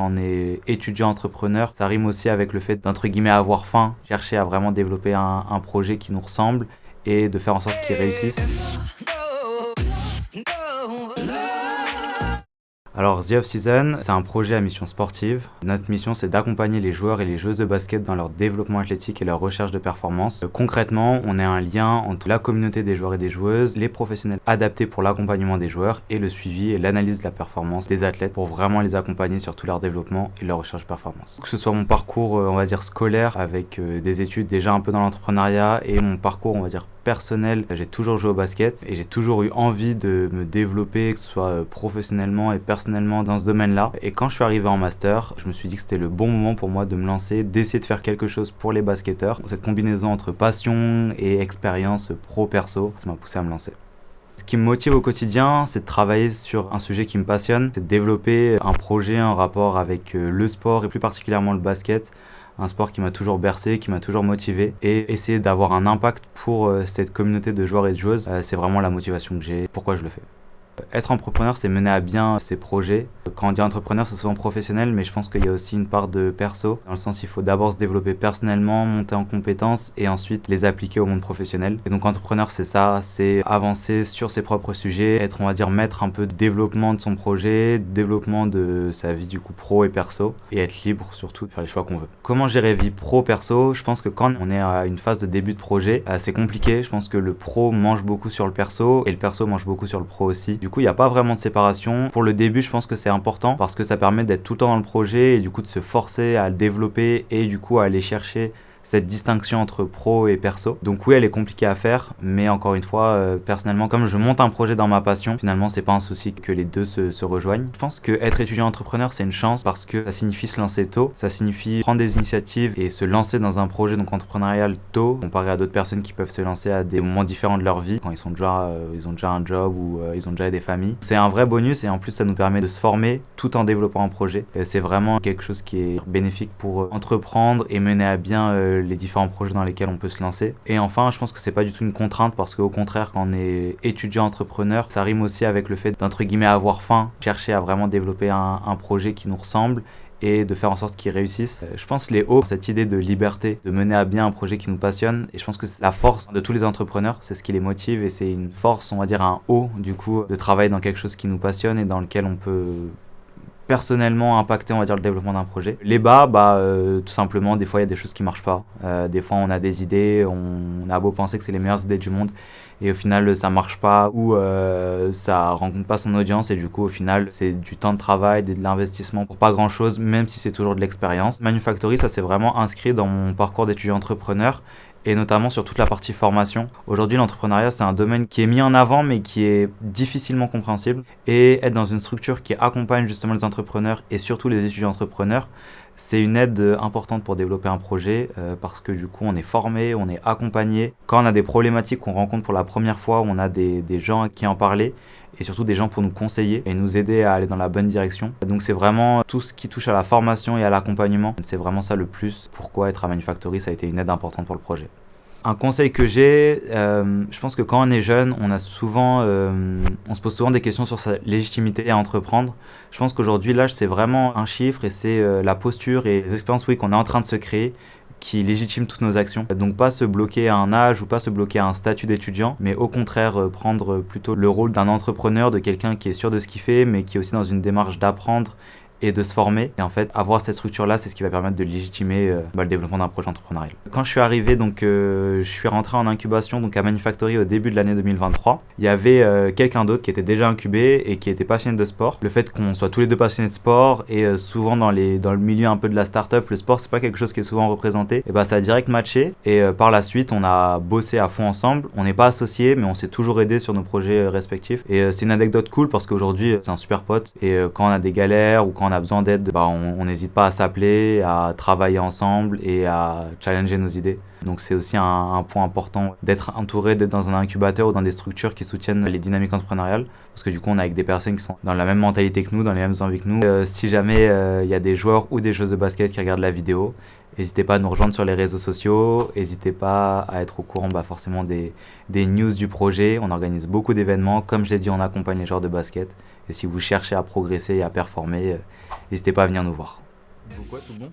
quand on est étudiant entrepreneur, ça rime aussi avec le fait d'entre guillemets avoir faim, chercher à vraiment développer un projet qui nous ressemble et de faire en sorte qu'il réussisse. Alors The Off-Season, c'est un projet à mission sportive. Notre mission, c'est d'accompagner les joueurs et les joueuses de basket dans leur développement athlétique et leur recherche de performance. Concrètement, on est un lien entre la communauté des joueurs et des joueuses, les professionnels adaptés pour l'accompagnement des joueurs et le suivi et l'analyse de la performance des athlètes pour vraiment les accompagner sur tout leur développement et leur recherche de performance. Que ce soit mon parcours, on va dire scolaire, avec des études déjà un peu dans l'entrepreneuriat et mon parcours, on va dire personnel, j'ai toujours joué au basket et j'ai toujours eu envie de me développer, que ce soit professionnellement et personnellement dans ce domaine-là. Et quand je suis arrivé en master, je me suis dit que c'était le bon moment pour moi de me lancer, d'essayer de faire quelque chose pour les basketteurs. Cette combinaison entre passion et expérience pro-perso, ça m'a poussé à me lancer. Ce qui me motive au quotidien, c'est de travailler sur un sujet qui me passionne, c'est de développer un projet en rapport avec le sport et plus particulièrement le basket. Un sport qui m'a toujours bercé, qui m'a toujours motivé, et essayer d'avoir un impact pour cette communauté de joueurs et de joueuses, c'est vraiment la motivation que j'ai, pourquoi je le fais. Être entrepreneur, c'est mener à bien ses projets. Quand on dit entrepreneur, c'est souvent professionnel, mais je pense qu'il y a aussi une part de perso. Dans le sens, il faut d'abord se développer personnellement, monter en compétences et ensuite les appliquer au monde professionnel. Et donc entrepreneur, c'est ça, c'est avancer sur ses propres sujets, être, on va dire, maître un peu de développement de son projet, développement de sa vie du coup pro et perso, et être libre surtout de faire les choix qu'on veut. Comment gérer vie pro-perso? Je pense que quand on est à une phase de début de projet, c'est compliqué. Je pense que le pro mange beaucoup sur le perso et le perso mange beaucoup sur le pro aussi. Du coup, il n'y a pas vraiment de séparation. Pour le début, je pense que c'est important parce que ça permet d'être tout le temps dans le projet et du coup de se forcer à le développer et du coup à aller chercher cette distinction entre pro et perso. Donc oui, elle est compliquée à faire, mais encore une fois, personnellement, comme je monte un projet dans ma passion, finalement, c'est pas un souci que les deux se rejoignent. Je pense que être étudiant entrepreneur, c'est une chance parce que ça signifie se lancer tôt, ça signifie prendre des initiatives et se lancer dans un projet donc entrepreneurial tôt, comparé à d'autres personnes qui peuvent se lancer à des moments différents de leur vie, quand ils ont déjà un job ou ils ont déjà des familles. C'est un vrai bonus et en plus, ça nous permet de se former tout en développant un projet. Et c'est vraiment quelque chose qui est bénéfique pour entreprendre et mener à bien les différents projets dans lesquels on peut se lancer. Et enfin, je pense que c'est pas du tout une contrainte parce qu'au contraire, quand on est étudiant entrepreneur, ça rime aussi avec le fait d'entre guillemets avoir faim, chercher à vraiment développer un projet qui nous ressemble et de faire en sorte qu'il réussisse. Je pense les hauts, cette idée de liberté, de mener à bien un projet qui nous passionne, et je pense que c'est la force de tous les entrepreneurs, c'est ce qui les motive et c'est une force, on va dire un haut du coup, de travailler dans quelque chose qui nous passionne et dans lequel on peut personnellement impacter, on va dire, le développement d'un projet. Les bas, tout simplement, des fois il y a des choses qui marchent pas. Des fois on a des idées, on a beau penser que c'est les meilleures idées du monde et au final ça marche pas ou ça rencontre pas son audience et du coup au final c'est du temps de travail, de l'investissement pour pas grand chose, même si c'est toujours de l'expérience. Manufactory, ça s'est vraiment inscrit dans mon parcours d'étudiant entrepreneur et notamment sur toute la partie formation. Aujourd'hui, l'entrepreneuriat, c'est un domaine qui est mis en avant, mais qui est difficilement compréhensible. Et être dans une structure qui accompagne justement les entrepreneurs et surtout les étudiants entrepreneurs, c'est une aide importante pour développer un projet parce que du coup, on est formé, on est accompagné. Quand on a des problématiques qu'on rencontre pour la première fois, on a des gens à qui en parler et surtout des gens pour nous conseiller et nous aider à aller dans la bonne direction. Donc c'est vraiment tout ce qui touche à la formation et à l'accompagnement. C'est vraiment ça le plus. Pourquoi être à Manufactory, ça a été une aide importante pour le projet. Un conseil que j'ai, je pense que quand on est jeune, on se pose souvent des questions sur sa légitimité à entreprendre. Je pense qu'aujourd'hui, l'âge, c'est vraiment un chiffre et c'est la posture et les expériences qu'on est en train de se créer qui légitime toutes nos actions. Donc pas se bloquer à un âge ou pas se bloquer à un statut d'étudiant, mais au contraire prendre plutôt le rôle d'un entrepreneur, de quelqu'un qui est sûr de ce qu'il fait, mais qui est aussi dans une démarche d'apprendre et de se former. Et en fait, avoir cette structure-là, c'est ce qui va permettre de légitimer le développement d'un projet entrepreneurial. Quand je suis arrivé, je suis rentré en incubation donc à Manufactory au début de l'année 2023. Il y avait quelqu'un d'autre qui était déjà incubé et qui était passionné de sport. Le fait qu'on soit tous les deux passionnés de sport et souvent dans le milieu un peu de la start-up, le sport, c'est pas quelque chose qui est souvent représenté. Et ça a direct matché. Et par la suite, on a bossé à fond ensemble. On n'est pas associés, mais on s'est toujours aidés sur nos projets respectifs. Et c'est une anecdote cool parce qu'aujourd'hui, c'est un super pote. Et quand on a des galères ou quand on a besoin d'aide, on n'hésite pas à s'appeler, à travailler ensemble et à challenger nos idées. Donc c'est aussi un point important d'être entouré, d'être dans un incubateur ou dans des structures qui soutiennent les dynamiques entrepreneuriales. Parce que du coup, on est avec des personnes qui sont dans la même mentalité que nous, dans les mêmes envies que nous. Si jamais il y a des joueurs ou des joueuses de basket qui regardent la vidéo, n'hésitez pas à nous rejoindre sur les réseaux sociaux. N'hésitez pas à être au courant forcément des news du projet. On organise beaucoup d'événements. Comme je l'ai dit, on accompagne les joueurs de basket. Et si vous cherchez à progresser et à performer, n'hésitez pas à venir nous voir. Pourquoi tout bon?